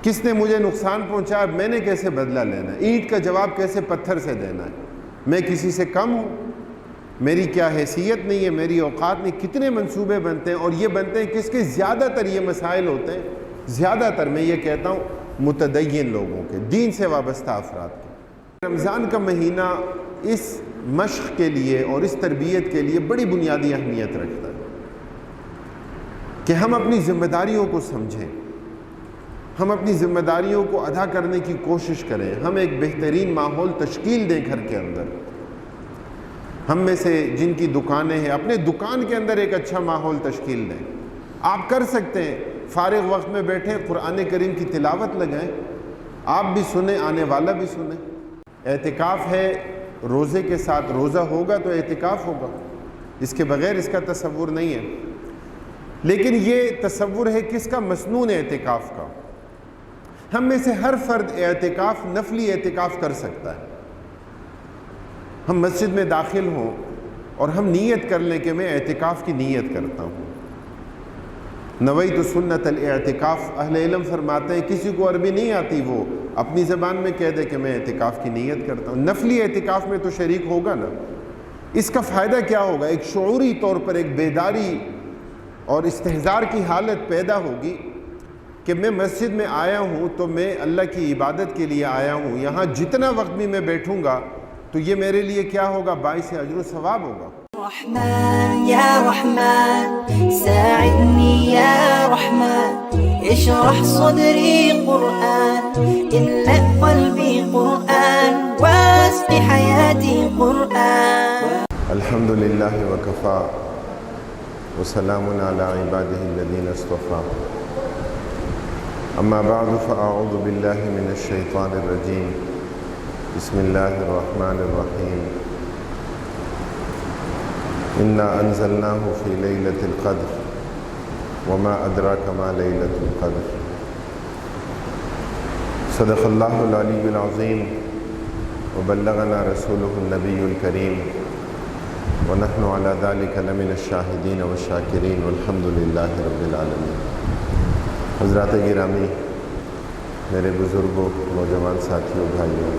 کس نے مجھے نقصان پہنچایا، میں نے کیسے بدلہ لینا ہے، اینٹ کا جواب کیسے پتھر سے دینا ہے، میں کسی سے کم ہوں، میری کیا حیثیت نہیں ہے، میری اوقات نہیں، کتنے منصوبے بنتے ہیں، اور یہ بنتے ہیں کس کے، زیادہ تر یہ مسائل ہوتے ہیں، زیادہ تر میں یہ کہتا ہوں متدین لوگوں کے، دین سے وابستہ افراد کے۔ رمضان کا مہینہ اس مشق کے لیے اور اس تربیت کے لیے بڑی بنیادی اہمیت رکھتا ہے کہ ہم اپنی ذمہ داریوں کو سمجھیں، ہم اپنی ذمہ داریوں کو ادا کرنے کی کوشش کریں، ہم ایک بہترین ماحول تشکیل دیں گھر کے اندر۔ ہم میں سے جن کی دکانیں ہیں، اپنے دکان کے اندر ایک اچھا ماحول تشکیل دیں۔ آپ کر سکتے ہیں، فارغ وقت میں بیٹھیں، قرآن کریم کی تلاوت لگائیں، آپ بھی سنیں، آنے والا بھی سنیں۔ اعتکاف ہے روزے کے ساتھ، روزہ ہوگا تو اعتکاف ہوگا، اس کے بغیر اس کا تصور نہیں ہے۔ لیکن یہ تصور ہے کس کا؟ مسنون اعتکاف کا۔ ہم میں سے ہر فرد اعتکاف، نفلی اعتکاف کر سکتا ہے۔ ہم مسجد میں داخل ہوں اور ہم نیت کر لیں کہ میں اعتکاف کی نیت کرتا ہوں، نویت سنت الاعتکاف۔ اہل علم فرماتے ہیں کسی کو عربی نہیں آتی، وہ اپنی زبان میں کہہ دے کہ میں اعتکاف کی نیت کرتا ہوں۔ نفلی اعتکاف میں تو شریک ہوگا نا۔ اس کا فائدہ کیا ہوگا؟ ایک شعوری طور پر ایک بیداری اور استحضار کی حالت پیدا ہوگی کہ میں مسجد میں آیا ہوں تو میں اللہ کی عبادت کے لیے آیا ہوں، یہاں جتنا وقت بھی میں بیٹھوں گا تو یہ میرے لیے کیا ہوگا؟ باعث اجر و ثواب ہوگا۔ رحمن یا رحمن ساعدنی یا رحمن اشرح صدری قرآن املأ قلبی قرآن واسق حیاتی قرآن۔ الحمد للہ وکفا وسلام علی عبادہ الذین اصطفیٰ، اما بعد فاعوذ باللہ من الشیطان الرجیم، بسم اللہ الرحمن الرحیم، انا انزلناہ فی لیلۃ القدر وما ادراک ما لیلۃ القدر، صدق اللہ العلی العظیم وبلغنا رسولہ النبی الکریم ونحن علی ذلک لمن الشاہدین والشاکرین والحمد للہ رب العالمین۔ حضرات گرامی، میرے بزرگوں، نوجوان ساتھیوں، بھائیوں،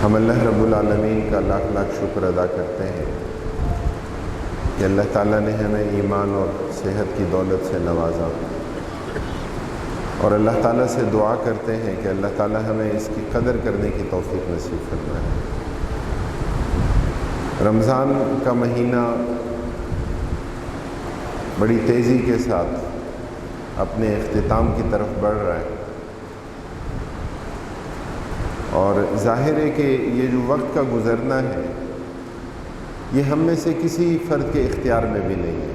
ہم اللہ رب العالمین کا لاکھ لاکھ شکر ادا کرتے ہیں کہ اللہ تعالیٰ نے ہمیں ایمان اور صحت کی دولت سے نوازا، اور اللہ تعالیٰ سے دعا کرتے ہیں کہ اللہ تعالیٰ ہمیں اس کی قدر کرنے کی توفیق نصیب فرمائے۔ رمضان کا مہینہ بڑی تیزی کے ساتھ اپنے اختتام کی طرف بڑھ رہا ہے، اور ظاہر ہے کہ یہ جو وقت کا گزرنا ہے یہ ہم میں سے کسی فرد کے اختیار میں بھی نہیں ہے۔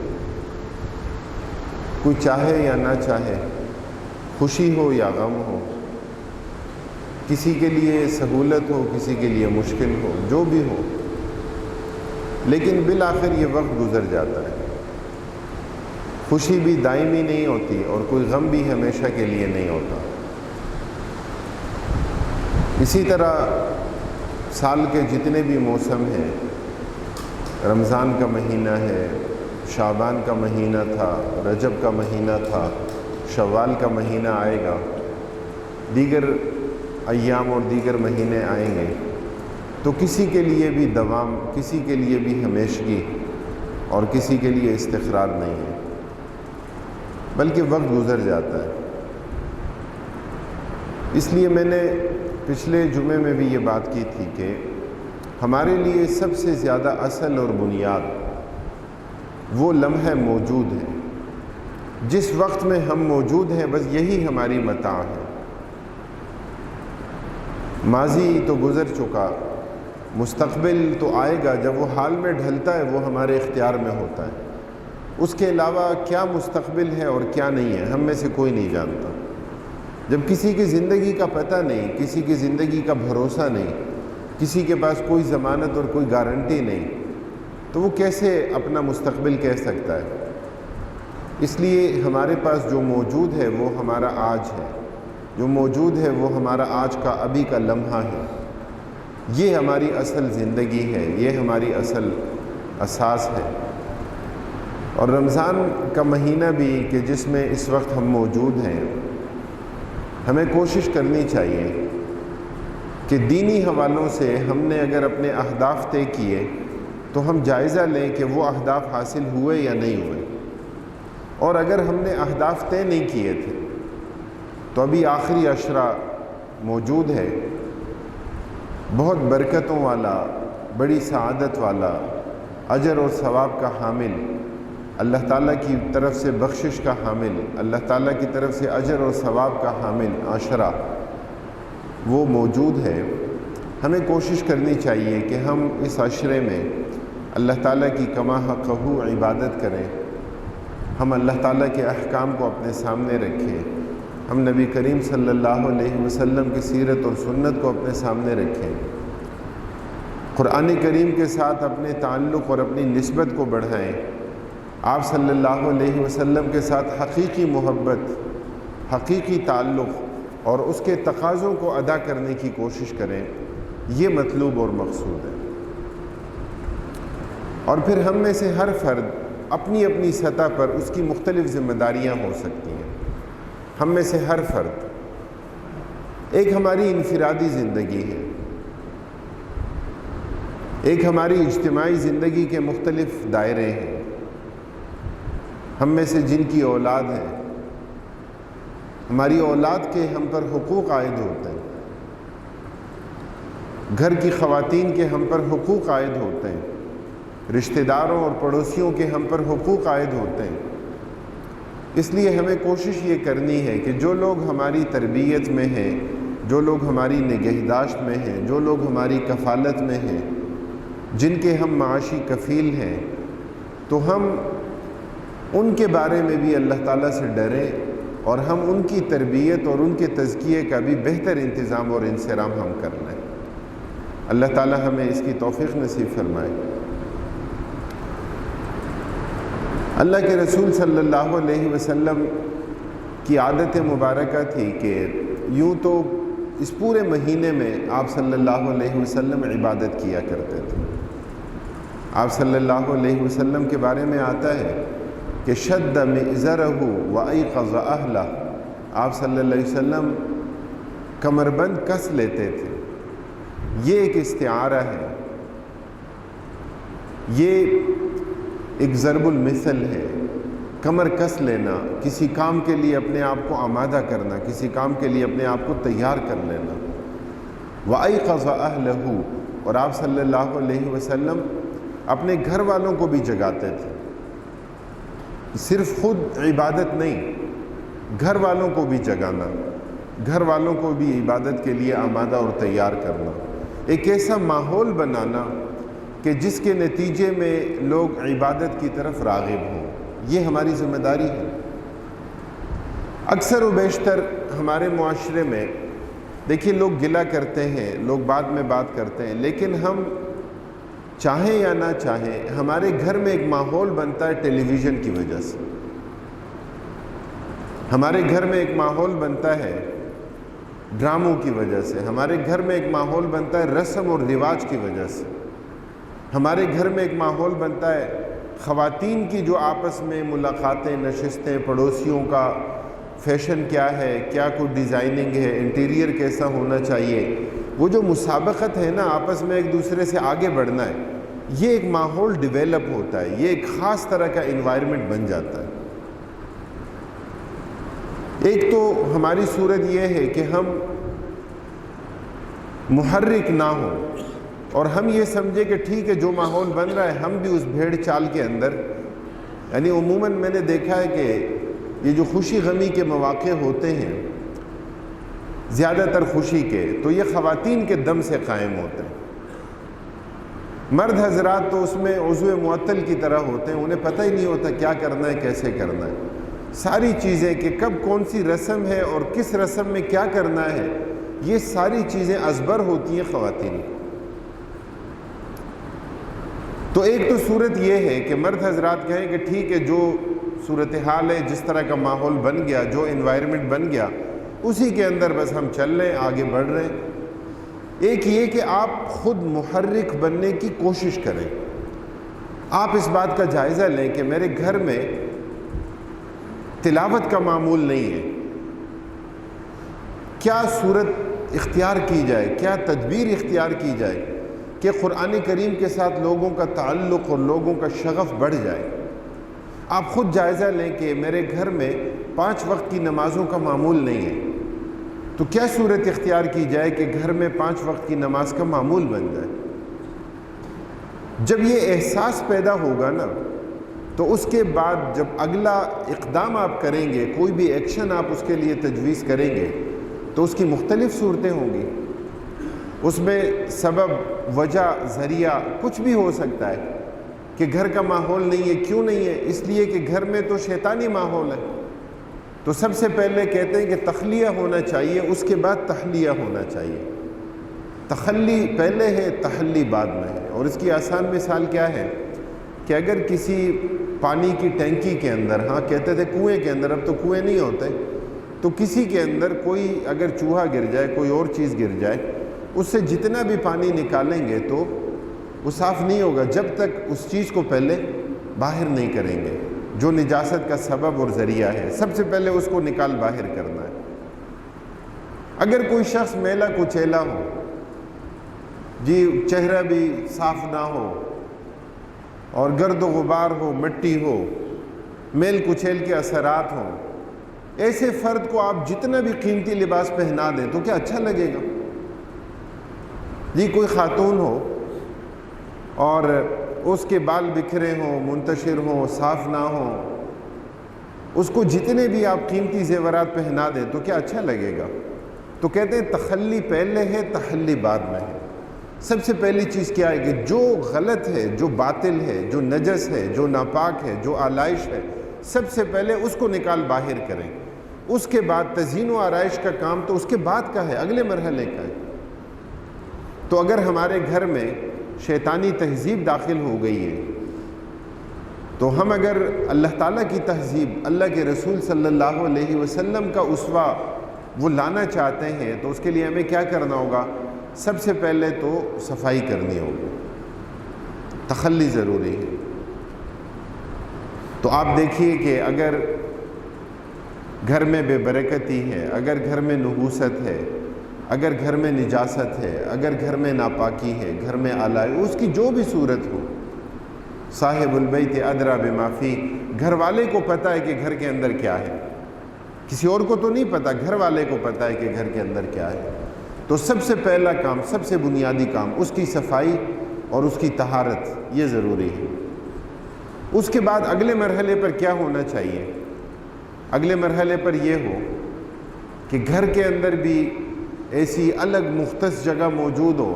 کوئی چاہے یا نہ چاہے، خوشی ہو یا غم ہو، کسی کے لیے سہولت ہو، کسی کے لیے مشکل ہو، جو بھی ہو، لیکن بالآخر یہ وقت گزر جاتا ہے۔ خوشی بھی دائمی نہیں ہوتی اور کوئی غم بھی ہمیشہ کے لیے نہیں ہوتا۔ اسی طرح سال کے جتنے بھی موسم ہیں، رمضان کا مہینہ ہے، شعبان کا مہینہ تھا، رجب کا مہینہ تھا، شوال کا مہینہ آئے گا، دیگر ایام اور دیگر مہینے آئیں گے، تو کسی کے لیے بھی دوام، کسی کے لیے بھی ہمیشگی اور کسی کے لیے استقرار نہیں ہے، بلکہ وقت گزر جاتا ہے۔ اس لیے میں نے پچھلے جمعے میں بھی یہ بات کی تھی کہ ہمارے لیے سب سے زیادہ اصل اور بنیاد وہ لمحہ موجود ہے، جس وقت میں ہم موجود ہیں بس یہی ہماری متاع ہے۔ ماضی تو گزر چکا، مستقبل تو آئے گا، جب وہ حال میں ڈھلتا ہے وہ ہمارے اختیار میں ہوتا ہے۔ اس کے علاوہ کیا مستقبل ہے اور کیا نہیں ہے ہم میں سے کوئی نہیں جانتا۔ جب کسی کی زندگی کا پتہ نہیں، کسی کی زندگی کا بھروسہ نہیں، کسی کے پاس کوئی ضمانت اور کوئی گارنٹی نہیں، تو وہ کیسے اپنا مستقبل کہہ سکتا ہے؟ اس لیے ہمارے پاس جو موجود ہے وہ ہمارا آج ہے، جو موجود ہے وہ ہمارا آج کا ابھی کا لمحہ ہے۔ یہ ہماری اصل زندگی ہے، یہ ہماری اصل اساس ہے۔ اور رمضان کا مہینہ بھی کہ جس میں اس وقت ہم موجود ہیں، ہمیں کوشش کرنی چاہیے کہ دینی حوالوں سے ہم نے اگر اپنے اہداف طے کیے تو ہم جائزہ لیں کہ وہ اہداف حاصل ہوئے یا نہیں ہوئے، اور اگر ہم نے اہداف طے نہیں کیے تھے تو ابھی آخری عشرہ موجود ہے، بہت برکتوں والا، بڑی سعادت والا، اجر اور ثواب کا حامل، اللہ تعالیٰ کی طرف سے بخشش کا حامل، اللہ تعالیٰ کی طرف سے اجر اور ثواب کا حامل عشرہ وہ موجود ہے۔ ہمیں کوشش کرنی چاہیے کہ ہم اس عشرے میں اللہ تعالیٰ کی کما حقہ عبادت کریں، ہم اللہ تعالیٰ کے احکام کو اپنے سامنے رکھیں، ہم نبی کریم صلی اللہ علیہ وسلم کی سیرت اور سنت کو اپنے سامنے رکھیں، قرآن کریم کے ساتھ اپنے تعلق اور اپنی نسبت کو بڑھائیں، آپ صلی اللہ علیہ وسلم کے ساتھ حقیقی محبت، حقیقی تعلق اور اس کے تقاضوں کو ادا کرنے کی کوشش کریں، یہ مطلوب اور مقصود ہے۔ اور پھر ہم میں سے ہر فرد اپنی اپنی سطح پر اس کی مختلف ذمہ داریاں ہو سکتی ہیں، ہم میں سے ہر فرد، ایک ہماری انفرادی زندگی ہے، ایک ہماری اجتماعی زندگی کے مختلف دائرے ہیں، ہم میں سے جن کی اولاد ہے، ہماری اولاد کے ہم پر حقوق عائد ہوتے ہیں، گھر کی خواتین کے ہم پر حقوق عائد ہوتے ہیں، رشتہ داروں اور پڑوسیوں کے ہم پر حقوق عائد ہوتے ہیں۔ اس لیے ہمیں کوشش یہ کرنی ہے کہ جو لوگ ہماری تربیت میں ہیں، جو لوگ ہماری نگہداشت میں ہیں، جو لوگ ہماری کفالت میں ہیں، جن کے ہم معاشی کفیل ہیں، تو ہم ان کے بارے میں بھی اللہ تعالیٰ سے ڈریں اور ہم ان کی تربیت اور ان کے تزکیے کا بھی بہتر انتظام اور انصرام ہم کر لیں۔ اللہ تعالیٰ ہمیں اس کی توفیق نصیب فرمائے۔ اللہ کے رسول صلی اللہ علیہ وسلم کی عادت مبارکہ تھی کہ یوں تو اس پورے مہینے میں آپ صلی اللہ علیہ وسلم عبادت کیا کرتے تھے۔ آپ صلی اللہ علیہ وسلم کے بارے میں آتا ہے کہ شد مئزرہ وایقظ اہلہ، آپ صلی اللہ علیہ وسلم کمربند کس لیتے تھے۔ یہ ایک استعارہ ہے، یہ ایک ضرب المثل ہے، کمر کس لینا، کسی کام کے لیے اپنے آپ کو آمادہ کرنا، کسی کام کے لیے اپنے آپ کو تیار کر لینا۔ وایقظ اہلہ، اور آپ صلی اللہ علیہ وسلم اپنے گھر والوں کو بھی جگاتے تھے، صرف خود عبادت نہیں، گھر والوں کو بھی جگانا، گھر والوں کو بھی عبادت کے لیے آمادہ اور تیار کرنا، ایک ایسا ماحول بنانا کہ جس کے نتیجے میں لوگ عبادت کی طرف راغب ہوں۔ یہ ہماری ذمہ داری ہے۔ اکثر و بیشتر ہمارے معاشرے میں دیکھیے لوگ گلہ کرتے ہیں، لوگ بعد میں بات کرتے ہیں، لیکن ہم چاہیں یا نہ چاہیں ہمارے گھر میں ایک ماحول بنتا ہے ٹیلی ویژن کی وجہ سے، ہمارے گھر میں ایک ماحول بنتا ہے ڈراموں کی وجہ سے، ہمارے گھر میں ایک ماحول بنتا ہے رسم اور رواج کی وجہ سے، ہمارے گھر میں ایک ماحول بنتا ہے خواتین کی جو آپس میں ملاقاتیں، نشستیں، پڑوسیوں کا فیشن کیا ہے، کیا کوئی ڈیزائننگ ہے، انٹیریئر کیسا ہونا چاہیے، وہ جو مسابقت ہے نا، آپس میں ایک دوسرے سے آگے بڑھنا ہے، یہ ایک ماحول ڈیولپ ہوتا ہے، یہ ایک خاص طرح کا انوائرمنٹ بن جاتا ہے۔ ایک تو ہماری صورت یہ ہے کہ ہم محرک نہ ہوں اور ہم یہ سمجھے کہ ٹھیک ہے جو ماحول بن رہا ہے ہم بھی اس بھیڑ چال کے اندر، یعنی عموماً میں نے دیکھا ہے کہ یہ جو خوشی غمی کے مواقع ہوتے ہیں زیادہ تر خوشی کے، تو یہ خواتین کے دم سے قائم ہوتے ہیں۔ مرد حضرات تو اس میں عضو معطل کی طرح ہوتے ہیں، انہیں پتہ ہی نہیں ہوتا کیا کرنا ہے، کیسے کرنا ہے، ساری چیزیں کہ کب کون سی رسم ہے اور کس رسم میں کیا کرنا ہے، یہ ساری چیزیں ازبر ہوتی ہیں خواتین کو۔ تو ایک تو صورت یہ ہے کہ مرد حضرات کہیں کہ ٹھیک ہے جو صورتحال ہے، جس طرح کا ماحول بن گیا، جو انوائرمنٹ بن گیا، اسی کے اندر بس ہم چل رہے ہیں، آگے بڑھ رہے ہیں۔ ایک یہ کہ آپ خود محرک بننے کی کوشش کریں، آپ اس بات کا جائزہ لیں کہ میرے گھر میں تلاوت کا معمول نہیں ہے، کیا صورت اختیار کی جائے، کیا تدبیر اختیار کی جائے کہ قرآن کریم کے ساتھ لوگوں کا تعلق اور لوگوں کا شغف بڑھ جائے۔ آپ خود جائزہ لیں کہ میرے گھر میں 5 وقت کی نمازوں کا معمول نہیں ہے، تو کیا صورت اختیار کی جائے کہ گھر میں 5 وقت کی نماز کا معمول بن جائے۔ جب یہ احساس پیدا ہوگا نا، تو اس کے بعد جب اگلا اقدام آپ کریں گے، کوئی بھی ایکشن آپ اس کے لیے تجویز کریں گے، تو اس کی مختلف صورتیں ہوں گی، اس میں سبب، وجہ، ذریعہ کچھ بھی ہو سکتا ہے کہ گھر کا ماحول نہیں ہے۔ کیوں نہیں ہے؟ اس لیے کہ گھر میں تو شیطانی ماحول ہے۔ تو سب سے پہلے کہتے ہیں کہ تخلیہ ہونا چاہیے، اس کے بعد تحلیہ ہونا چاہیے۔ تخلی پہلے ہے، تحلی بعد میں ہے۔ اور اس کی آسان مثال کیا ہے کہ اگر کسی پانی کی ٹینکی کے اندر، ہاں کہتے تھے کنویں کے اندر، اب تو کنویں نہیں ہوتے، تو کسی کے اندر کوئی اگر چوہا گر جائے، کوئی اور چیز گر جائے، اس سے جتنا بھی پانی نکالیں گے تو وہ صاف نہیں ہوگا جب تک اس چیز کو پہلے باہر نہیں کریں گے، جو نجاست کا سبب اور ذریعہ ہے۔ سب سے پہلے اس کو نکال باہر کرنا ہے۔ اگر کوئی شخص میلا کچیلا ہو، جی چہرہ بھی صاف نہ ہو اور گرد و غبار ہو، مٹی ہو، میل کچیل کے اثرات ہوں، ایسے فرد کو آپ جتنا بھی قیمتی لباس پہنا دیں تو کیا اچھا لگے گا؟ جی کوئی خاتون ہو اور اس کے بال بکھرے ہوں، منتشر ہوں، صاف نہ ہوں، اس کو جتنے بھی آپ قیمتی زیورات پہنا دیں تو کیا اچھا لگے گا؟ تو کہتے ہیں تخلی پہلے ہے، تحلی بعد میں ہے۔ سب سے پہلی چیز کیا ہے کہ جو غلط ہے، جو باطل ہے، جو نجس ہے، جو ناپاک ہے، جو آلائش ہے، سب سے پہلے اس کو نکال باہر کریں۔ اس کے بعد تزئین و آرائش کا کام تو اس کے بعد کا ہے، اگلے مرحلے کا ہے۔ تو اگر ہمارے گھر میں شیطانی تہذیب داخل ہو گئی ہے، تو ہم اگر اللہ تعالیٰ کی تہذیب، اللہ کے رسول صلی اللہ علیہ وسلم کا اسوہ وہ لانا چاہتے ہیں، تو اس کے لیے ہمیں کیا کرنا ہوگا؟ سب سے پہلے تو صفائی کرنی ہوگی، تخلی ضروری ہے۔ تو آپ دیکھیے کہ اگر گھر میں بے برکتی ہے، اگر گھر میں نحوست ہے، اگر گھر میں نجاست ہے، اگر گھر میں ناپاکی ہے، گھر میں آلائش، اس کی جو بھی صورت ہو، صاحب البیت ادری بما فی، گھر والے کو پتہ ہے کہ گھر کے اندر کیا ہے، کسی اور کو تو نہیں پتہ، گھر والے کو پتہ ہے کہ گھر کے اندر کیا ہے۔ تو سب سے پہلا کام، سب سے بنیادی کام، اس کی صفائی اور اس کی طہارت، یہ ضروری ہے۔ اس کے بعد اگلے مرحلے پر کیا ہونا چاہیے؟ اگلے مرحلے پر یہ ہو کہ گھر کے اندر بھی ایسی الگ مختص جگہ موجود ہو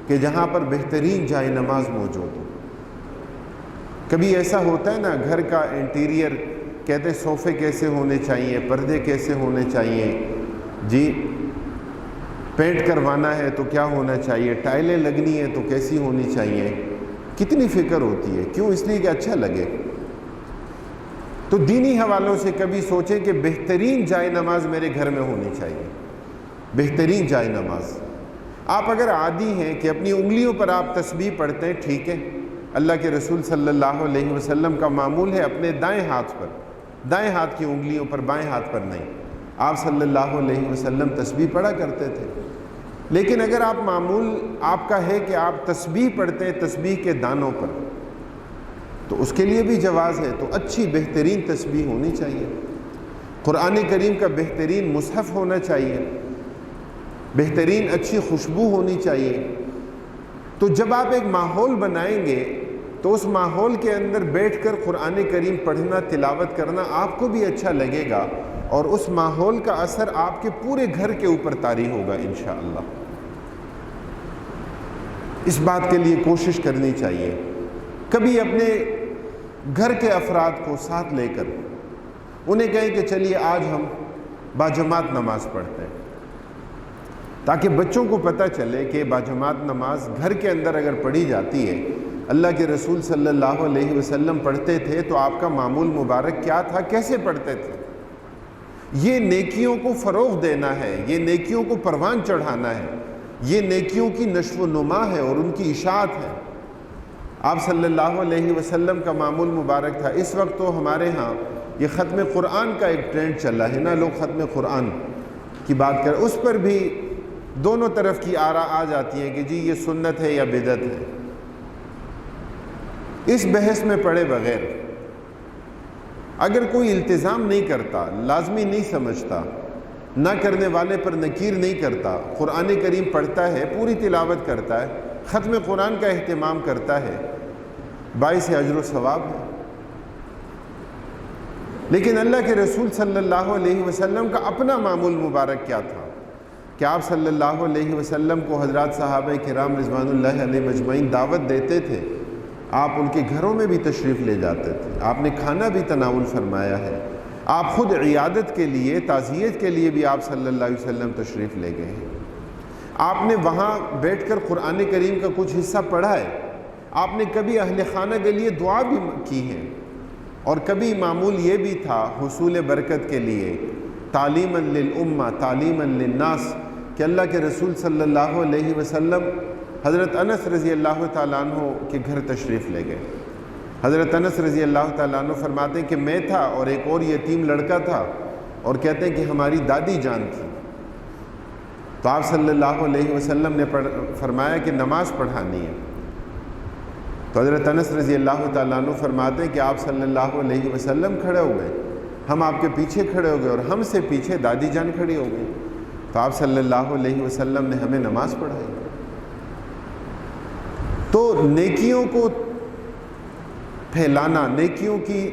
کہ جہاں پر بہترین جائے نماز موجود ہو۔ کبھی ایسا ہوتا ہے نا، گھر کا انٹیریئر کہتے صوفے کیسے ہونے چاہیے، پردے کیسے ہونے چاہیے، جی پینٹ کروانا ہے تو کیا ہونا چاہیے، ٹائلیں لگنی ہے تو کیسی ہونی چاہیے، کتنی فکر ہوتی ہے۔ کیوں؟ اس لیے کہ اچھا لگے۔ تو دینی حوالوں سے کبھی سوچیں کہ بہترین جائے نماز میرے گھر میں ہونی چاہیے، بہترین جائے نماز۔ آپ اگر عادی ہیں کہ اپنی انگلیوں پر آپ تسبیح پڑھتے ہیں، ٹھیک ہے، اللہ کے رسول صلی اللہ علیہ وسلم کا معمول ہے اپنے دائیں ہاتھ پر، دائیں ہاتھ کی انگلیوں پر، بائیں ہاتھ پر نہیں۔ آپ صلی اللہ علیہ وسلم تسبیح پڑھا کرتے تھے۔ لیکن اگر آپ معمول آپ کا ہے کہ آپ تسبیح پڑھتے ہیں تسبیح کے دانوں پر، تو اس کے لیے بھی جواز ہے۔ تو اچھی بہترین تسبیح ہونی چاہیے، قرآن کریم کا بہترین مصحف ہونا چاہیے، بہترین اچھی خوشبو ہونی چاہیے۔ تو جب آپ ایک ماحول بنائیں گے تو اس ماحول کے اندر بیٹھ کر قرآن کریم پڑھنا، تلاوت کرنا آپ کو بھی اچھا لگے گا، اور اس ماحول کا اثر آپ کے پورے گھر کے اوپر طاری ہوگا انشاءاللہ۔ اس بات کے لیے کوشش کرنی چاہیے۔ کبھی اپنے گھر کے افراد کو ساتھ لے کر انہیں کہیں کہ چلیے آج ہم باجماعت نماز پڑھتے ہیں، تاکہ بچوں کو پتہ چلے کہ باجماعت نماز گھر کے اندر اگر پڑھی جاتی ہے، اللہ کے رسول صلی اللہ علیہ وسلم پڑھتے تھے تو آپ کا معمول مبارک کیا تھا، کیسے پڑھتے تھے۔ یہ نیکیوں کو فروغ دینا ہے، یہ نیکیوں کو پروان چڑھانا ہے، یہ نیکیوں کی نشو و نما ہے اور ان کی اشاعت ہے۔ آپ صلی اللہ علیہ وسلم کا معمول مبارک تھا. اس وقت تو ہمارے ہاں یہ ختم قرآن کا ایک ٹرینڈ چل رہا ہے نا، لوگ ختم قرآن کی بات کریں، اس پر بھی دونوں طرف کی آراء آ جاتی ہیں کہ جی یہ سنت ہے یا بدعت ہے. اس بحث میں پڑے بغیر اگر کوئی التزام نہیں کرتا، لازمی نہیں سمجھتا، نہ کرنے والے پر نکیر نہیں کرتا، قرآن کریم پڑھتا ہے، پوری تلاوت کرتا ہے، ختم قرآن کا اہتمام کرتا ہے، باعث اجر و ثواب ہے. لیکن اللہ کے رسول صلی اللہ علیہ وسلم کا اپنا معمول مبارک کیا تھا کہ آپ صلی اللہ علیہ وسلم کو حضرات صحابہ کرام رضوان اللہ علیہ مجمعین دعوت دیتے تھے، آپ ان کے گھروں میں بھی تشریف لے جاتے تھے، آپ نے کھانا بھی تناول فرمایا ہے، آپ خود عیادت کے لیے، تعزیت کے لیے بھی آپ صلی اللہ علیہ وسلم تشریف لے گئے ہیں. آپ نے وہاں بیٹھ کر قرآن کریم کا کچھ حصہ پڑھا ہے، آپ نے کبھی اہل خانہ کے لیے دعا بھی کی ہے، اور کبھی معمول یہ بھی تھا حصول برکت کے لیے، تعلیما للامہ تعلیما للناس، کہ اللہ کے رسول صلی اللہ علیہ وسلم حضرت انس رضی اللہ تعالیٰ عنہ کے گھر تشریف لے گئے. حضرت انس رضی اللہ تعالیٰ عنہ فرماتے ہیں کہ میں تھا اور ایک اور یتیم لڑکا تھا، اور کہتے ہیں کہ ہماری دادی جان تھی. تو آپ صلی اللہ علیہ وسلم نے فرمایا کہ نماز پڑھانی ہے. تو حضرت انس رضی اللہ تعالیٰ عنہ فرماتے ہیں کہ آپ صلی اللہ علیہ وسلم کھڑے ہو گئے، ہم آپ کے پیچھے کھڑے ہو گئے، اور ہم سے پیچھے دادی جان کھڑی ہو گئی. تو آپ صلی اللہ علیہ وسلم نے ہمیں نماز پڑھائی. تو نیکیوں کو پھیلانا، نیکیوں کی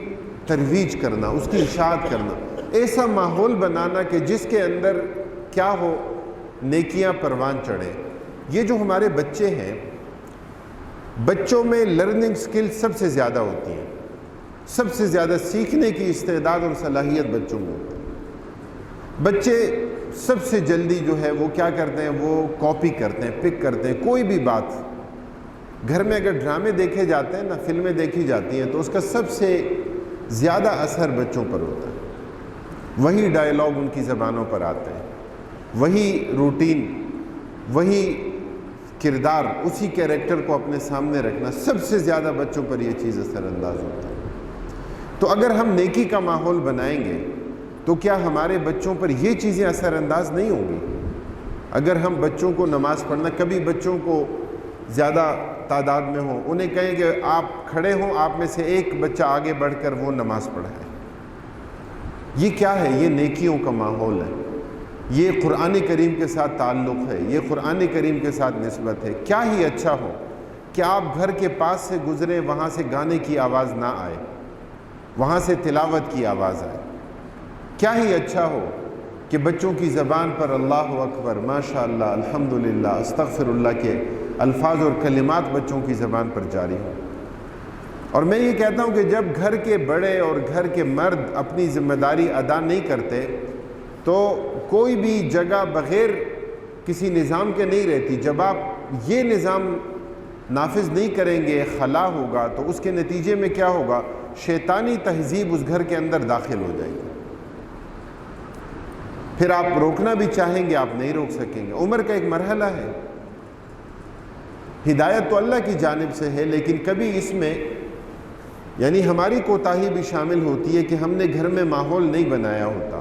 ترویج کرنا، اس کی اشاعت کرنا، ایسا ماحول بنانا کہ جس کے اندر کیا ہو، نیکیاں پروان چڑھیں. یہ جو ہمارے بچے ہیں، بچوں میں لرننگ سکل سب سے زیادہ ہوتی ہیں، سب سے زیادہ سیکھنے کی استعداد اور صلاحیت بچوں میں ہوتی ہے. بچے سب سے جلدی جو ہے وہ کیا کرتے ہیں، وہ کاپی کرتے ہیں، پک کرتے ہیں. کوئی بھی بات گھر میں اگر ڈرامے دیکھے جاتے ہیں نا، فلمیں دیکھی جاتی ہیں، تو اس کا سب سے زیادہ اثر بچوں پر ہوتا ہے. وہی ڈائلاگ ان کی زبانوں پر آتے ہیں، وہی روٹین، وہی کردار، اسی کیریکٹر کو اپنے سامنے رکھنا، سب سے زیادہ بچوں پر یہ چیز اثر انداز ہوتا ہے. تو اگر ہم نیکی کا ماحول بنائیں گے تو کیا ہمارے بچوں پر یہ چیزیں اثر انداز نہیں ہوں گی؟ اگر ہم بچوں کو نماز پڑھنا، کبھی بچوں کو زیادہ تعداد میں ہوں، انہیں کہیں کہ آپ کھڑے ہوں، آپ میں سے ایک بچہ آگے بڑھ کر وہ نماز پڑھائے. یہ کیا ہے؟ یہ نیکیوں کا ماحول ہے، یہ قرآن کریم کے ساتھ تعلق ہے، یہ قرآن کریم کے ساتھ نسبت ہے. کیا ہی اچھا ہو کہ آپ گھر کے پاس سے گزریں، وہاں سے گانے کی آواز نہ آئے، وہاں سے تلاوت کی آواز آئے. کیا ہی اچھا ہو کہ بچوں کی زبان پر اللہ اکبر، ماشاءاللہ، الحمدللہ، استغفر اللہ کے الفاظ اور کلمات بچوں کی زبان پر جاری ہوں. اور میں یہ کہتا ہوں کہ جب گھر کے بڑے اور گھر کے مرد اپنی ذمہ داری ادا نہیں کرتے تو کوئی بھی جگہ بغیر کسی نظام کے نہیں رہتی. جب آپ یہ نظام نافذ نہیں کریں گے، خلا ہوگا، تو اس کے نتیجے میں کیا ہوگا؟ شیطانی تہذیب اس گھر کے اندر داخل ہو جائے گی. پھر آپ روکنا بھی چاہیں گے، آپ نہیں روک سکیں گے. عمر کا ایک مرحلہ ہے، ہدایت تو اللہ کی جانب سے ہے، لیکن کبھی اس میں یعنی ہماری کوتاہی بھی شامل ہوتی ہے کہ ہم نے گھر میں ماحول نہیں بنایا ہوتا،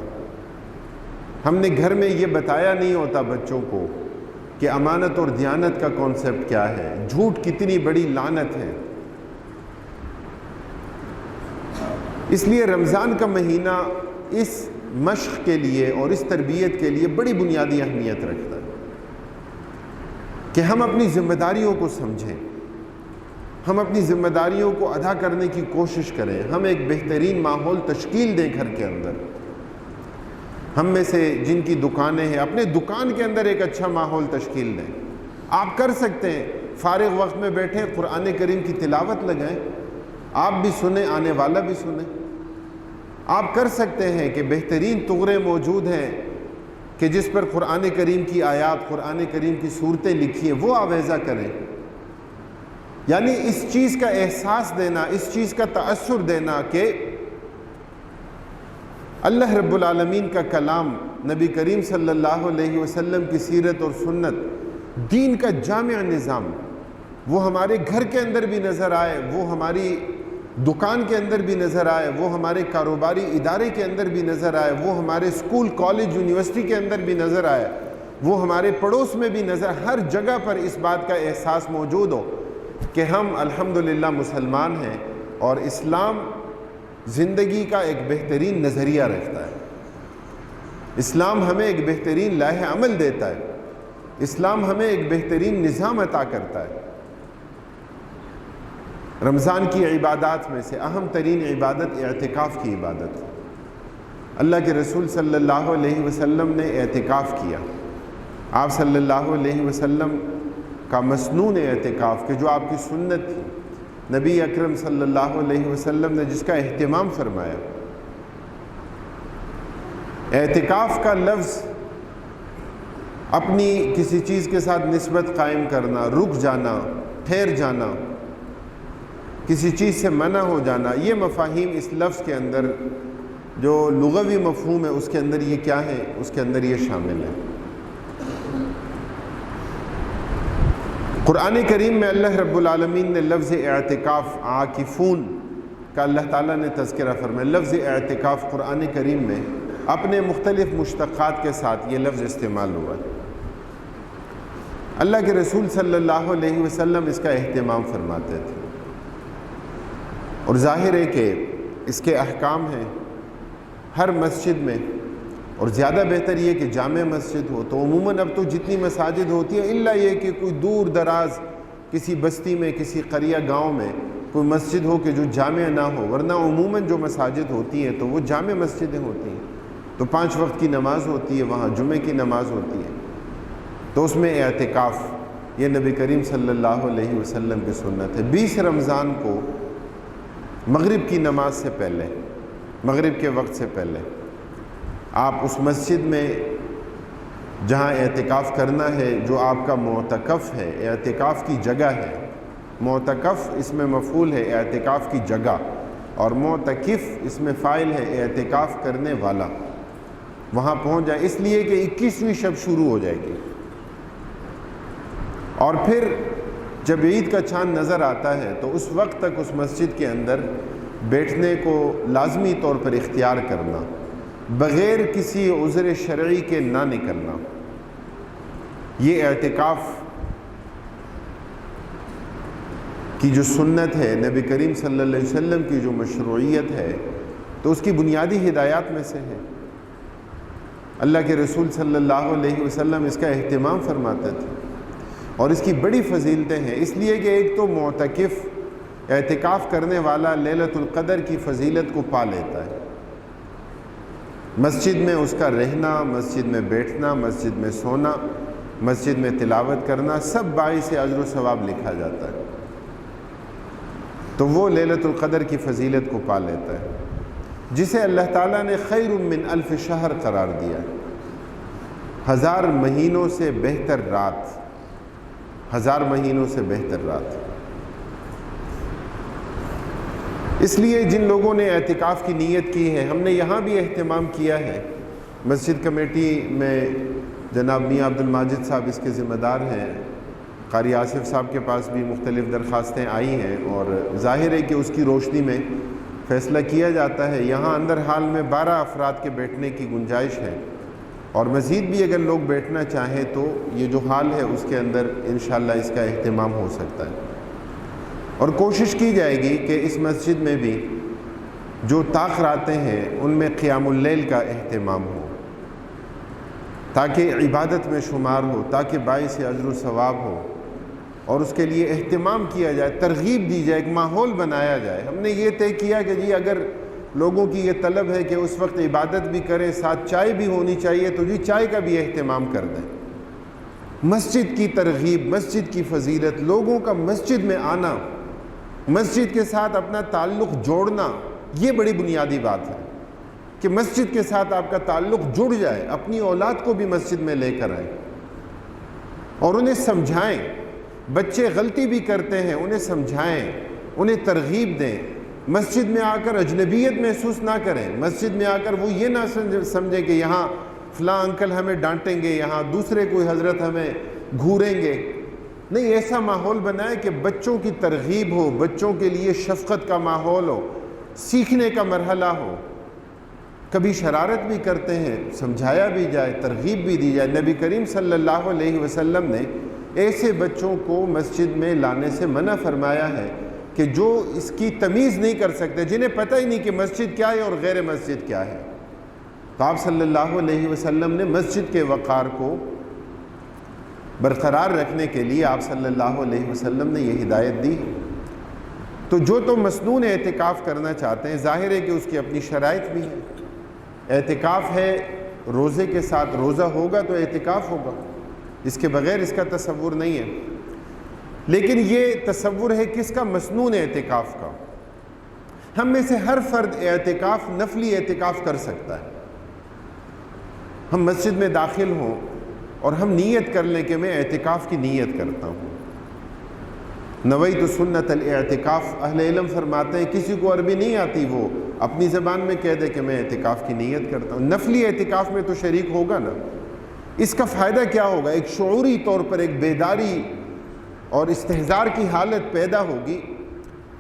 ہم نے گھر میں یہ بتایا نہیں ہوتا بچوں کو کہ امانت اور دیانت کا کانسیپٹ کیا ہے، جھوٹ کتنی بڑی لعنت ہے. اس لیے رمضان کا مہینہ اس مشق کے لیے اور اس تربیت کے لیے بڑی بنیادی اہمیت رکھتا ہے کہ ہم اپنی ذمہ داریوں کو سمجھیں، ہم اپنی ذمہ داریوں کو ادا کرنے کی کوشش کریں، ہم ایک بہترین ماحول تشکیل دیں گھر کے اندر. ہم میں سے جن کی دکانیں ہیں، اپنے دکان کے اندر ایک اچھا ماحول تشکیل دیں. آپ کر سکتے ہیں، فارغ وقت میں بیٹھیں، قرآن کریم کی تلاوت لگائیں، آپ بھی سنیں، آنے والا بھی سنیں. آپ کر سکتے ہیں کہ بہترین تغرے موجود ہیں کہ جس پر قرآن کریم کی آیات، قرآن کریم کی صورتیں لکھی ہیں، وہ آویزہ کریں. یعنی اس چیز کا احساس دینا، اس چیز کا تأثر دینا کہ اللہ رب العالمین کا کلام، نبی کریم صلی اللہ علیہ وسلم کی سیرت اور سنت، دین کا جامع نظام، وہ ہمارے گھر کے اندر بھی نظر آئے، وہ ہماری دکان کے اندر بھی نظر آئے، وہ ہمارے کاروباری ادارے کے اندر بھی نظر آئے، وہ ہمارے اسکول کالج یونیورسٹی کے اندر بھی نظر آئے، وہ ہمارے پڑوس میں بھی نظر، ہر جگہ پر اس بات کا احساس موجود ہو کہ ہم الحمدللہ مسلمان ہیں اور اسلام زندگی کا ایک بہترین نظریہ رکھتا ہے، اسلام ہمیں ایک بہترین لائحہ عمل دیتا ہے، اسلام ہمیں ایک بہترین نظام عطا کرتا ہے۔ رمضان کی عبادات میں سے اہم ترین عبادت اعتکاف کی عبادت ہے۔ اللہ کے رسول صلی اللہ علیہ وسلم نے اعتکاف کیا، آپ صلی اللہ علیہ وسلم کا مسنون اعتکاف کہ جو آپ کی سنت تھی، نبی اکرم صلی اللہ علیہ وسلم نے جس کا اہتمام فرمایا۔ اعتکاف کا لفظ اپنی کسی چیز کے ساتھ نسبت قائم کرنا، رک جانا، ٹھہر جانا، کسی چیز سے منع ہو جانا، یہ مفاہیم اس لفظ کے اندر جو لغوی مفہوم ہے اس کے اندر یہ کیا ہے، اس کے اندر یہ شامل ہے۔ قرآن کریم میں اللہ رب العالمین نے لفظ اعتکاف عاکفون کا اللہ تعالیٰ نے تذکرہ فرمایا۔ لفظ اعتکاف قرآن کریم میں اپنے مختلف مشتقات کے ساتھ یہ لفظ استعمال ہوا ہے۔ اللہ کے رسول صلی اللہ علیہ وسلم اس کا اہتمام فرماتے تھے، اور ظاہر ہے کہ اس کے احکام ہیں ہر مسجد میں، اور زیادہ بہتر یہ کہ جامع مسجد ہو۔ تو عموماً اب تو جتنی مساجد ہوتی ہیں الا یہ کہ کوئی دور دراز کسی بستی میں، کسی قریہ گاؤں میں کوئی مسجد ہو کہ جو جامع نہ ہو، ورنہ عموماً جو مساجد ہوتی ہیں تو وہ جامع مسجدیں ہوتی ہیں، تو 5 وقت کی نماز ہوتی ہے، وہاں جمعے کی نماز ہوتی ہے، تو اس میں اعتکاف یہ نبی کریم صلی اللہ علیہ وسلم کی سنت ہے۔ 20 رمضان کو مغرب کی نماز سے پہلے، مغرب کے وقت سے پہلے آپ اس مسجد میں جہاں اعتکاف کرنا ہے، جو آپ کا معتکف ہے، اعتکاف کی جگہ ہے، معتکف اس میں مفعول ہے اعتکاف کی جگہ، اور معتکف اس میں فاعل ہے اعتکاف کرنے والا، وہاں پہنچ جائے، اس لیے کہ 21ویں شب شروع ہو جائے گی، اور پھر جب عید کا چاند نظر آتا ہے تو اس وقت تک اس مسجد کے اندر بیٹھنے کو لازمی طور پر اختیار کرنا، بغیر کسی عذر شرعی کے نہ نکلنا، یہ اعتکاف کی جو سنت ہے، نبی کریم صلی اللہ علیہ وسلم کی جو مشروعیت ہے، تو اس کی بنیادی ہدایات میں سے ہے۔ اللہ کے رسول صلی اللہ علیہ وسلم اس کا اہتمام فرماتے تھے، اور اس کی بڑی فضیلتیں ہیں، اس لیے کہ ایک تو معتکف اعتکاف کرنے والا لیلۃ القدر کی فضیلت کو پا لیتا ہے۔ مسجد میں اس کا رہنا، مسجد میں بیٹھنا، مسجد میں سونا، مسجد میں تلاوت کرنا، سب باعث اجر و ثواب لکھا جاتا ہے، تو وہ لیلۃ القدر کی فضیلت کو پا لیتا ہے، جسے اللہ تعالیٰ نے خیر من 1000 شہر قرار دیا ہے، 1000 مہینوں سے بہتر رات، 1000 مہینوں سے بہتر رات۔ اس لیے جن لوگوں نے اعتکاف کی نیت کی ہے، ہم نے یہاں بھی اہتمام کیا ہے، مسجد کمیٹی میں جناب میاں عبد الماجد صاحب اس کے ذمہ دار ہیں، قاری آصف صاحب کے پاس بھی مختلف درخواستیں آئی ہیں، اور ظاہر ہے کہ اس کی روشنی میں فیصلہ کیا جاتا ہے۔ یہاں اندر حال میں 12 افراد کے بیٹھنے کی گنجائش ہے، اور مزید بھی اگر لوگ بیٹھنا چاہیں تو یہ جو حال ہے اس کے اندر انشاءاللہ اس کا اہتمام ہو سکتا ہے، اور کوشش کی جائے گی کہ اس مسجد میں بھی جو طاق راتیں ہیں ان میں قیام اللیل کا اہتمام ہو، تاکہ عبادت میں شمار ہو، تاکہ باعث اجر و ثواب ہو، اور اس کے لیے اہتمام کیا جائے، ترغیب دی جائے، ایک ماحول بنایا جائے۔ ہم نے یہ طے کیا کہ جی اگر لوگوں کی یہ طلب ہے کہ اس وقت عبادت بھی کریں، ساتھ چائے بھی ہونی چاہیے، تو جی چائے کا بھی اہتمام کر دیں۔ مسجد کی ترغیب، مسجد کی فضیلت، لوگوں کا مسجد میں آنا، مسجد کے ساتھ اپنا تعلق جوڑنا، یہ بڑی بنیادی بات ہے کہ مسجد کے ساتھ آپ کا تعلق جڑ جائے، اپنی اولاد کو بھی مسجد میں لے کر آئیں اور انہیں سمجھائیں۔ بچے غلطی بھی کرتے ہیں، انہیں سمجھائیں، انہیں ترغیب دیں، مسجد میں آ کر اجنبیت محسوس نہ کریں، مسجد میں آ کر وہ یہ نہ سمجھیں کہ یہاں فلاں انکل ہمیں ڈانٹیں گے، یہاں دوسرے کوئی حضرت ہمیں گھوریں گے، نہیں، ایسا ماحول بنائے کہ بچوں کی ترغیب ہو، بچوں کے لیے شفقت کا ماحول ہو، سیکھنے کا مرحلہ ہو۔ کبھی شرارت بھی کرتے ہیں، سمجھایا بھی جائے، ترغیب بھی دی جائے۔ نبی کریم صلی اللہ علیہ وسلم نے ایسے بچوں کو مسجد میں لانے سے منع فرمایا ہے کہ جو اس کی تمیز نہیں کر سکتے، جنہیں پتہ ہی نہیں کہ مسجد کیا ہے اور غیر مسجد کیا ہے۔ تو آپ صلی اللہ علیہ وسلم نے مسجد کے وقار کو برقرار رکھنے کے لیے آپ صلی اللہ علیہ وسلم نے یہ ہدایت دی۔ تو جو تو مسنون اعتکاف کرنا چاہتے ہیں، ظاہر ہے کہ اس کی اپنی شرائط بھی ہے۔ اعتکاف ہے روزے کے ساتھ، روزہ ہوگا تو اعتکاف ہوگا، اس کے بغیر اس کا تصور نہیں ہے۔ لیکن یہ تصور ہے کس کا؟ مسنون اعتکاف کا۔ ہم میں سے ہر فرد اعتکاف، نفلی اعتکاف کر سکتا ہے۔ ہم مسجد میں داخل ہوں اور ہم نیت کر لیں کہ میں اعتکاف کی نیت کرتا ہوں، نویت سنت الاعتکاف۔ اہل علم فرماتے ہیں کسی کو عربی نہیں آتی، وہ اپنی زبان میں کہہ دے کہ میں اعتکاف کی نیت کرتا ہوں۔ نفلی اعتکاف میں تو شریک ہوگا نا۔ اس کا فائدہ کیا ہوگا؟ ایک شعوری طور پر ایک بیداری اور استحضار کی حالت پیدا ہوگی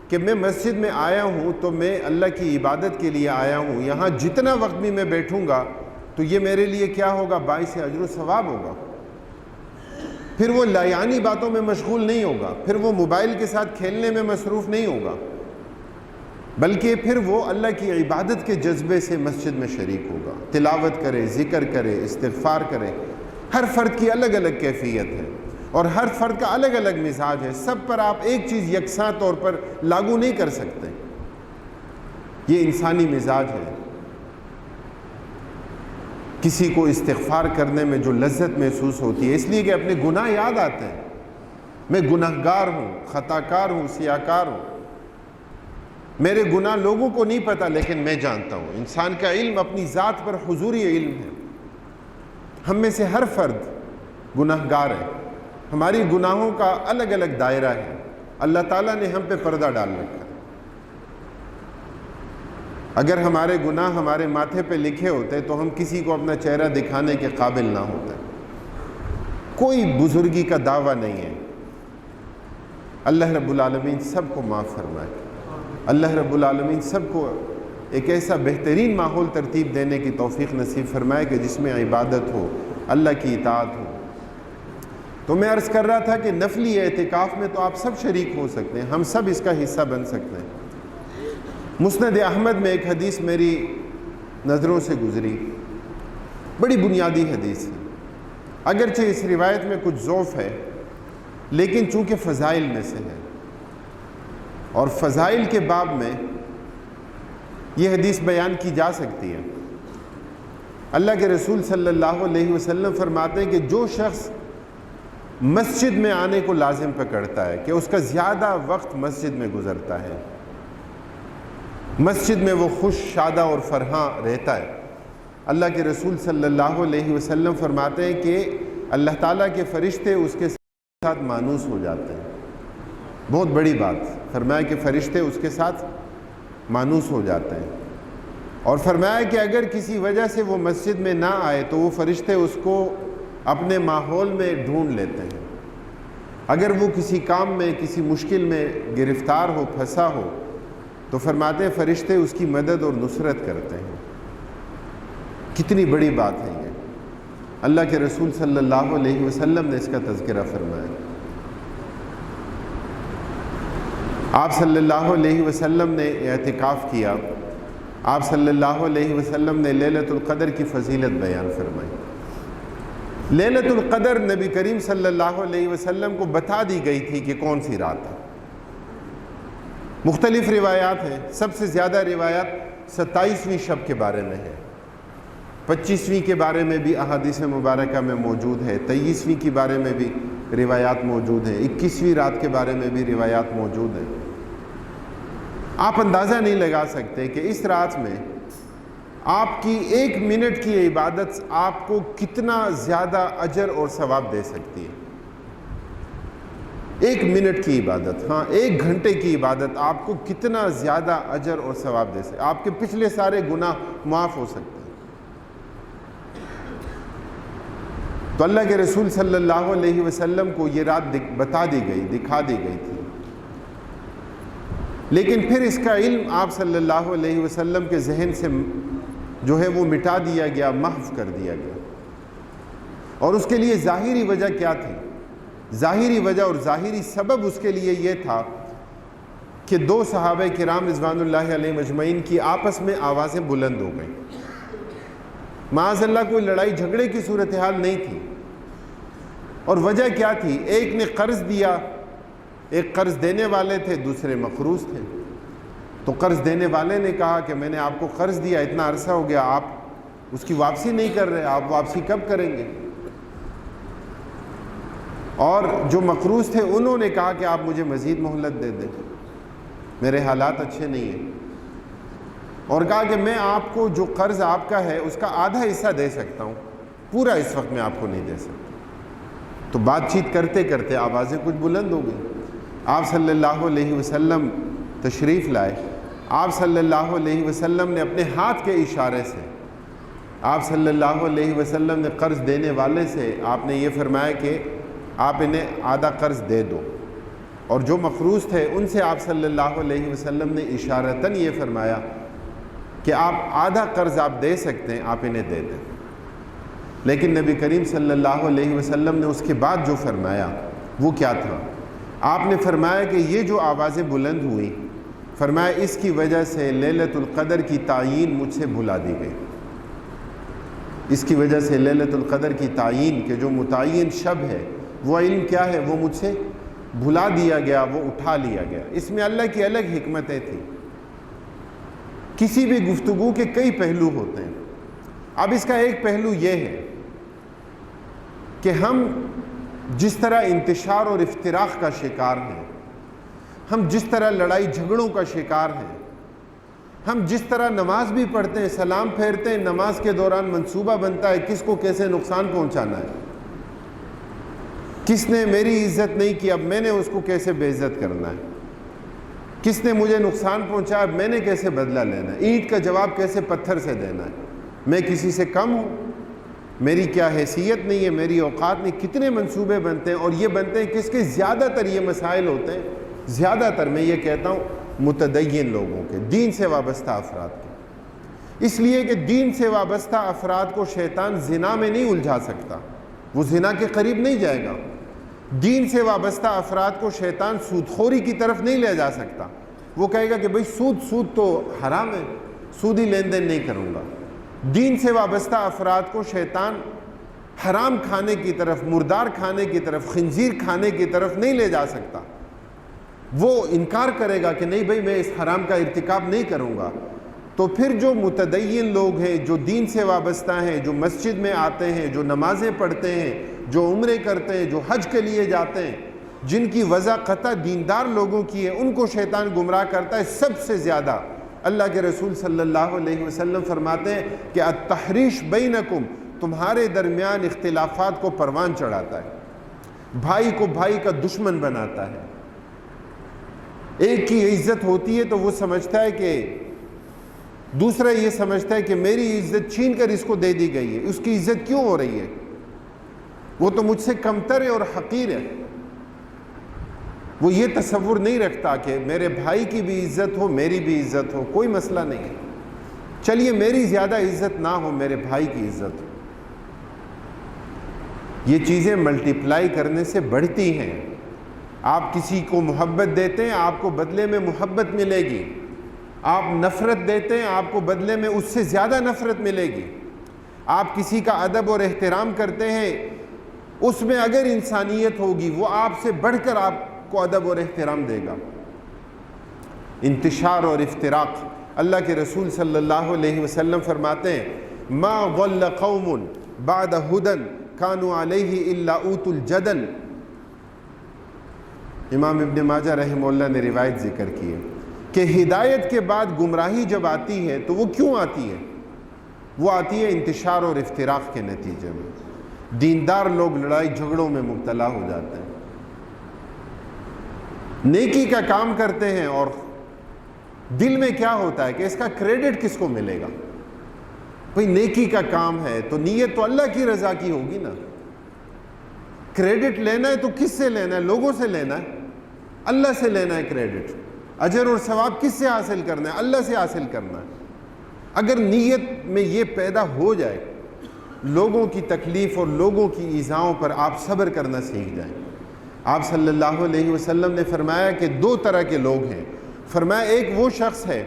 کہ میں مسجد میں آیا ہوں تو میں اللہ کی عبادت کے لیے آیا ہوں، یہاں جتنا وقت بھی میں بیٹھوں گا تو یہ میرے لیے کیا ہوگا؟ باعث اجر و ثواب ہوگا۔ پھر وہ لایعنی باتوں میں مشغول نہیں ہوگا، پھر وہ موبائل کے ساتھ کھیلنے میں مصروف نہیں ہوگا، بلکہ پھر وہ اللہ کی عبادت کے جذبے سے مسجد میں شریک ہوگا، تلاوت کرے، ذکر کرے، استغفار کرے۔ ہر فرد کی الگ الگ کیفیت ہے اور ہر فرد کا الگ الگ مزاج ہے، سب پر آپ ایک چیز یکساں طور پر لاگو نہیں کر سکتے۔ یہ انسانی مزاج ہے۔ کسی کو استغفار کرنے میں جو لذت محسوس ہوتی ہے اس لیے کہ اپنے گناہ یاد آتے ہیں، میں گناہگار ہوں، خطا کار ہوں، سیاہکار ہوں، میرے گناہ لوگوں کو نہیں پتہ لیکن میں جانتا ہوں۔ انسان کا علم اپنی ذات پر حضوری علم ہے۔ ہم میں سے ہر فرد گناہگار ہے، ہماری گناہوں کا الگ الگ دائرہ ہے، اللہ تعالیٰ نے ہم پہ پردہ ڈال رکھا ہے۔ اگر ہمارے گناہ ہمارے ماتھے پہ لکھے ہوتے تو ہم کسی کو اپنا چہرہ دکھانے کے قابل نہ ہوتے۔ کوئی بزرگی کا دعویٰ نہیں ہے۔ اللہ رب العالمین سب کو معاف فرمائے، اللہ رب العالمین سب کو ایک ایسا بہترین ماحول ترتیب دینے کی توفیق نصیب فرمائے کہ جس میں عبادت ہو، اللہ کی اطاعت ہو۔ تو میں عرض کر رہا تھا کہ نفلی اعتکاف میں تو آپ سب شریک ہو سکتے ہیں، ہم سب اس کا حصہ بن سکتے ہیں۔ مسند احمد میں ایک حدیث میری نظروں سے گزری، بڑی بنیادی حدیث ہے، اگرچہ اس روایت میں کچھ ضعف ہے لیکن چونکہ فضائل میں سے ہے اور فضائل کے باب میں یہ حدیث بیان کی جا سکتی ہے۔ اللہ کے رسول صلی اللہ علیہ وسلم فرماتے ہیں کہ جو شخص مسجد میں آنے کو لازم پکڑتا ہے کہ اس کا زیادہ وقت مسجد میں گزرتا ہے، مسجد میں وہ خوش شادہ اور فرحاں رہتا ہے، اللہ کے رسول صلی اللہ علیہ وسلم فرماتے ہیں کہ اللہ تعالیٰ کے فرشتے اس کے ساتھ مانوس ہو جاتے ہیں۔ بہت بڑی بات، فرمایا کہ فرشتے اس کے ساتھ مانوس ہو جاتے ہیں، اور فرمایا کہ اگر کسی وجہ سے وہ مسجد میں نہ آئے تو وہ فرشتے اس کو اپنے ماحول میں ڈھونڈ لیتے ہیں۔ اگر وہ کسی کام میں، کسی مشکل میں گرفتار ہو، پھنسا ہو تو فرماتے ہیں فرشتے اس کی مدد اور نصرت کرتے ہیں۔ کتنی بڑی بات ہے یہ، اللہ کے رسول صلی اللہ علیہ وسلم نے اس کا تذکرہ فرمایا۔ آپ صلی اللہ علیہ وسلم نے اعتکاف کیا، آپ صلی اللہ علیہ وسلم نے لیلۃ القدر کی فضیلت بیان فرمائی۔ لیلۃ القدر نبی کریم صلی اللہ علیہ وسلم کو بتا دی گئی تھی کہ کون سی رات ہے۔ مختلف روایات ہیں، سب سے زیادہ روایات 27ویں شب کے بارے میں ہے، 25ویں کے بارے میں بھی احادیث مبارکہ میں موجود ہے، 23ویں کے بارے میں بھی روایات موجود ہیں، 21ویں رات کے بارے میں بھی روایات موجود ہیں۔ آپ اندازہ نہیں لگا سکتے کہ اس رات میں آپ کی 1 منٹ کی عبادت آپ کو کتنا زیادہ اجر اور ثواب دے سکتی ہے۔ 1 منٹ کی عبادت، ہاں 1 گھنٹے کی عبادت آپ کو کتنا زیادہ اجر اور ثواب دے سکتی ہے۔ آپ کے پچھلے سارے گناہ معاف ہو سکتے ہیں۔ تو اللہ کے رسول صلی اللہ علیہ وسلم کو یہ رات بتا دی گئی، دکھا دی گئی تھی، لیکن پھر اس کا علم آپ صلی اللہ علیہ وسلم کے ذہن سے جو ہے وہ مٹا دیا گیا، محو کر دیا گیا۔ اور اس کے لیے ظاہری وجہ کیا تھی؟ ظاہری وجہ اور ظاہری سبب اس کے لیے یہ تھا کہ دو صحابہ کرام رضوان اللہ علیہ مجمعین کی آپس میں آوازیں بلند ہو گئیں۔ معاذ اللہ کوئی لڑائی جھگڑے کی صورتحال نہیں تھی، اور وجہ کیا تھی؟ ایک نے قرض دیا، ایک قرض دینے والے تھے، دوسرے مقروض تھے۔ تو قرض دینے والے نے کہا کہ میں نے آپ کو قرض دیا، اتنا عرصہ ہو گیا، آپ اس کی واپسی نہیں کر رہے، آپ واپسی کب کریں گے؟ اور جو مقروض تھے انہوں نے کہا کہ آپ مجھے مزید مہلت دے دیں، میرے حالات اچھے نہیں ہیں، اور کہا کہ میں آپ کو جو قرض آپ کا ہے اس کا آدھا حصہ دے سکتا ہوں، پورا اس وقت میں آپ کو نہیں دے سکتا۔ تو بات چیت کرتے کرتے آوازیں کچھ بلند ہو گئی۔ آپ صلی اللہ علیہ وسلم تشریف لائے۔ آپ صلی اللہ علیہ وسلم نے اپنے ہاتھ کے اشارے سے، آپ صلی اللہ علیہ وسلم نے قرض دینے والے سے آپ نے یہ فرمایا کہ آپ انہیں آدھا قرض دے دو، اور جو مقروض تھے ان سے آپ صلی اللہ علیہ وسلم نے اشارتاً یہ فرمایا کہ آپ آدھا قرض آپ دے سکتے ہیں، آپ انہیں دے دیں۔ لیکن نبی کریم صلی اللہ علیہ وسلم نے اس کے بعد جو فرمایا وہ کیا تھا؟ آپ نے فرمایا کہ یہ جو آوازیں بلند ہوئی، فرمایا اس کی وجہ سے لیلۃ القدر کی تعیین مجھ سے بھلا دی گئی، اس کی وجہ سے لیلۃ القدر کی تعیین کے جو متعین شب ہے وہ علم کیا ہے، وہ مجھ سے بھلا دیا گیا، وہ اٹھا لیا گیا۔ اس میں اللہ کی الگ حکمتیں تھیں۔ کسی بھی گفتگو کے کئی پہلو ہوتے ہیں۔ اب اس کا ایک پہلو یہ ہے کہ ہم جس طرح انتشار اور افتراق کا شکار ہیں، ہم جس طرح لڑائی جھگڑوں کا شکار ہیں، ہم جس طرح نماز بھی پڑھتے ہیں، سلام پھیرتے ہیں، نماز کے دوران منصوبہ بنتا ہے کس کو کیسے نقصان پہنچانا ہے، کس نے میری عزت نہیں کی اب میں نے اس کو کیسے بے عزت کرنا ہے، کس نے مجھے نقصان پہنچایا اب میں نے کیسے بدلہ لینا ہے، اینٹ کا جواب کیسے پتھر سے دینا ہے، میں کسی سے کم ہوں، میری کیا حیثیت نہیں ہے، میری اوقات نہیں، کتنے منصوبے بنتے ہیں، اور یہ بنتے ہیں کس کے؟ زیادہ تر یہ مسائل ہوتے ہیں، زیادہ تر میں یہ کہتا ہوں متدین لوگوں کے، دین سے وابستہ افراد کے۔ اس لیے کہ دین سے وابستہ افراد کو شیطان زنا میں نہیں الجھا سکتا، وہ زنا کے قریب نہیں جائے گا۔ دین سے وابستہ افراد کو شیطان سود خوری کی طرف نہیں لے جا سکتا، وہ کہے گا کہ بھئی سود تو حرام ہے، سودی لین دین نہیں کروں گا۔ دین سے وابستہ افراد کو شیطان حرام کھانے کی طرف، مردار کھانے کی طرف، خنزیر کھانے کی طرف نہیں لے جا سکتا، وہ انکار کرے گا کہ نہیں بھئی میں اس حرام کا ارتکاب نہیں کروں گا۔ تو پھر جو متدین لوگ ہیں، جو دین سے وابستہ ہیں، جو مسجد میں آتے ہیں، جو نمازیں پڑھتے ہیں، جو عمرے کرتے ہیں، جو حج کے لیے جاتے ہیں، جن کی وضع قطع دیندار لوگوں کی ہے، ان کو شیطان گمراہ کرتا ہے سب سے زیادہ۔ اللہ کے رسول صلی اللہ علیہ وسلم فرماتے ہیں کہ التحریش بینکم، تمہارے درمیان اختلافات کو پروان چڑھاتا ہے، بھائی کو بھائی کا دشمن بناتا ہے۔ ایک کی عزت ہوتی ہے تو وہ سمجھتا ہے کہ دوسرا یہ سمجھتا ہے کہ میری عزت چھین کر اس کو دے دی گئی ہے، اس کی عزت کیوں ہو رہی ہے، وہ تو مجھ سے کمتر ہے اور حقیر ہے۔ وہ یہ تصور نہیں رکھتا کہ میرے بھائی کی بھی عزت ہو، میری بھی عزت ہو، کوئی مسئلہ نہیں ہے، چلیے میری زیادہ عزت نہ ہو، میرے بھائی کی عزت ہو۔ یہ چیزیں ملٹیپلائی کرنے سے بڑھتی ہیں۔ آپ کسی کو محبت دیتے ہیں، آپ کو بدلے میں محبت ملے گی۔ آپ نفرت دیتے ہیں، آپ کو بدلے میں اس سے زیادہ نفرت ملے گی۔ آپ کسی کا ادب اور احترام کرتے ہیں، اس میں اگر انسانیت ہوگی وہ آپ سے بڑھ کر آپ کو ادب اور احترام دے گا۔ انتشار اور افتراق، اللہ کے رسول صلی اللہ علیہ وسلم فرماتے ہیں ما ضل قوم بعد ہدن کانوا علیہ الا اوتوا الجدل۔ امام ابن ماجہ رحمہ اللہ نے روایت ذکر کی ہے کہ ہدایت کے بعد گمراہی جب آتی ہے تو وہ کیوں آتی ہے؟ وہ آتی ہے انتشار اور افتراق کے نتیجے میں۔ دیندار لوگ لڑائی جھگڑوں میں مبتلا ہو جاتے ہیں، نیکی کا کام کرتے ہیں اور دل میں کیا ہوتا ہے کہ اس کا کریڈٹ کس کو ملے گا؟ بھئی نیکی کا کام ہے تو نیت تو اللہ کی رضا کی ہوگی نا، کریڈٹ لینا ہے تو کس سے لینا ہے؟ لوگوں سے لینا ہے، اللہ سے لینا ہے کریڈٹ۔ اجر اور ثواب کس سے حاصل کرنا ہے؟ اللہ سے حاصل کرنا ہے۔ اگر نیت میں یہ پیدا ہو جائے، لوگوں کی تکلیف اور لوگوں کی ایذاؤں پر آپ صبر کرنا سیکھ جائیں۔ آپ صلی اللہ علیہ وسلم نے فرمایا کہ دو طرح کے لوگ ہیں۔ فرمایا ایک وہ شخص ہے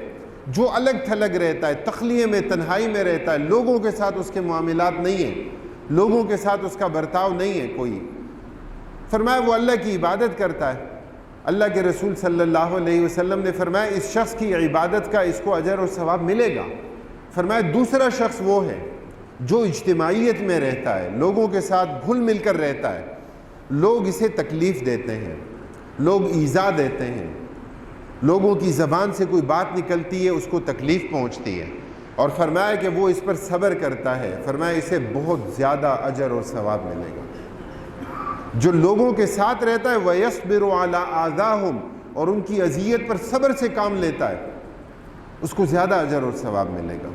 جو الگ تھلگ رہتا ہے، تخلیے میں، تنہائی میں رہتا ہے، لوگوں کے ساتھ اس کے معاملات نہیں ہیں، لوگوں کے ساتھ اس کا برتاؤ نہیں ہے کوئی۔ فرمایا وہ اللہ کی عبادت کرتا ہے۔ اللہ کے رسول صلی اللہ علیہ وسلم نے فرمایا اس شخص کی عبادت کا اس کو اجر اور ثواب ملے گا۔ فرمایا دوسرا شخص وہ ہے جو اجتماعیت میں رہتا ہے، لوگوں کے ساتھ گھل مل کر رہتا ہے، لوگ اسے تکلیف دیتے ہیں، لوگ ایذا دیتے ہیں، لوگوں کی زبان سے کوئی بات نکلتی ہے اس کو تکلیف پہنچتی ہے، اور فرمایا کہ وہ اس پر صبر کرتا ہے، فرمایا اسے بہت زیادہ اجر اور ثواب ملے گا۔ جو لوگوں کے ساتھ رہتا ہے وَيَصْبِرُ عَلَىٰ آذَاهُمْ، اور ان کی اذیت پر صبر سے کام لیتا ہے، اس کو زیادہ اجر اور ثواب ملے گا۔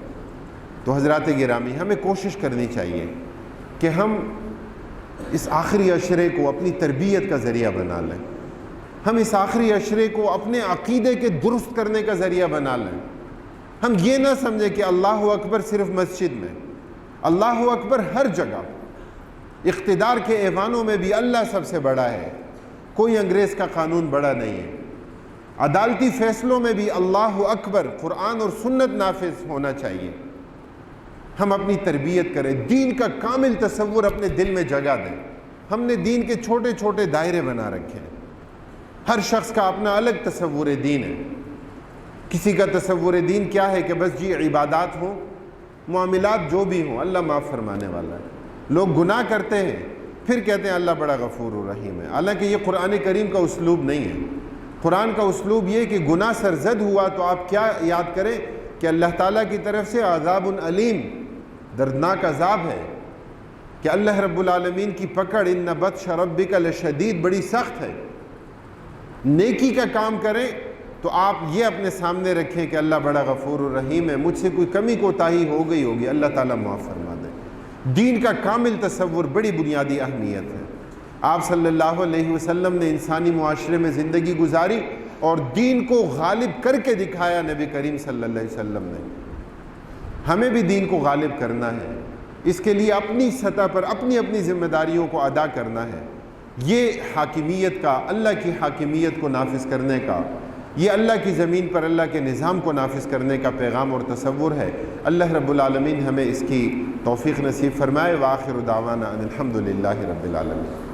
تو حضرات گرامی، ہمیں کوشش کرنی چاہیے کہ ہم اس آخری عشرے کو اپنی تربیت کا ذریعہ بنا لیں، ہم اس آخری عشرے کو اپنے عقیدے کے درست کرنے کا ذریعہ بنا لیں۔ ہم یہ نہ سمجھیں کہ اللہ اکبر صرف مسجد میں، اللہ اکبر ہر جگہ، اقتدار کے ایوانوں میں بھی اللہ سب سے بڑا ہے، کوئی انگریز کا قانون بڑا نہیں ہے، عدالتی فیصلوں میں بھی اللہ اکبر، قرآن اور سنت نافذ ہونا چاہیے۔ ہم اپنی تربیت کریں، دین کا کامل تصور اپنے دل میں جگہ دیں۔ ہم نے دین کے چھوٹے چھوٹے دائرے بنا رکھے ہیں، ہر شخص کا اپنا الگ تصور دین ہے۔ کسی کا تصور دین کیا ہے کہ بس جی عبادات ہوں، معاملات جو بھی ہوں، اللہ معاف فرمانے والا ہے۔ لوگ گناہ کرتے ہیں پھر کہتے ہیں اللہ بڑا غفور و رحیم ہے، حالانکہ یہ قرآن کریم کا اسلوب نہیں ہے۔ قرآن کا اسلوب یہ کہ گناہ سرزد ہوا تو آپ کیا یاد کریں کہ اللہ تعالیٰ کی طرف سے عذاب علیم، دردناک عذاب ہے، کہ اللہ رب العالمین کی پکڑ ان بطش ربک لشدید، بڑی سخت ہے۔ نیکی کا کام کریں تو آپ یہ اپنے سامنے رکھیں کہ اللہ بڑا غفور الرحیم ہے، مجھ سے کوئی کمی کوتاہی ہو گئی ہوگی، اللہ تعالیٰ معاف فرما دے۔ دین کا کامل تصور بڑی بنیادی اہمیت ہے۔ آپ صلی اللہ علیہ وسلم نے انسانی معاشرے میں زندگی گزاری اور دین کو غالب کر کے دکھایا نبی کریم صلی اللہ علیہ وسلم نے۔ ہمیں بھی دین کو غالب کرنا ہے، اس کے لیے اپنی سطح پر اپنی اپنی ذمہ داریوں کو ادا کرنا ہے۔ یہ حاکمیت کا، اللہ کی حاکمیت کو نافذ کرنے کا، یہ اللہ کی زمین پر اللہ کے نظام کو نافذ کرنے کا پیغام اور تصور ہے۔ اللہ رب العالمین ہمیں اس کی توفیق نصیب فرمائے۔ وآخر دعوانا ان الحمد للہ رب العالمین۔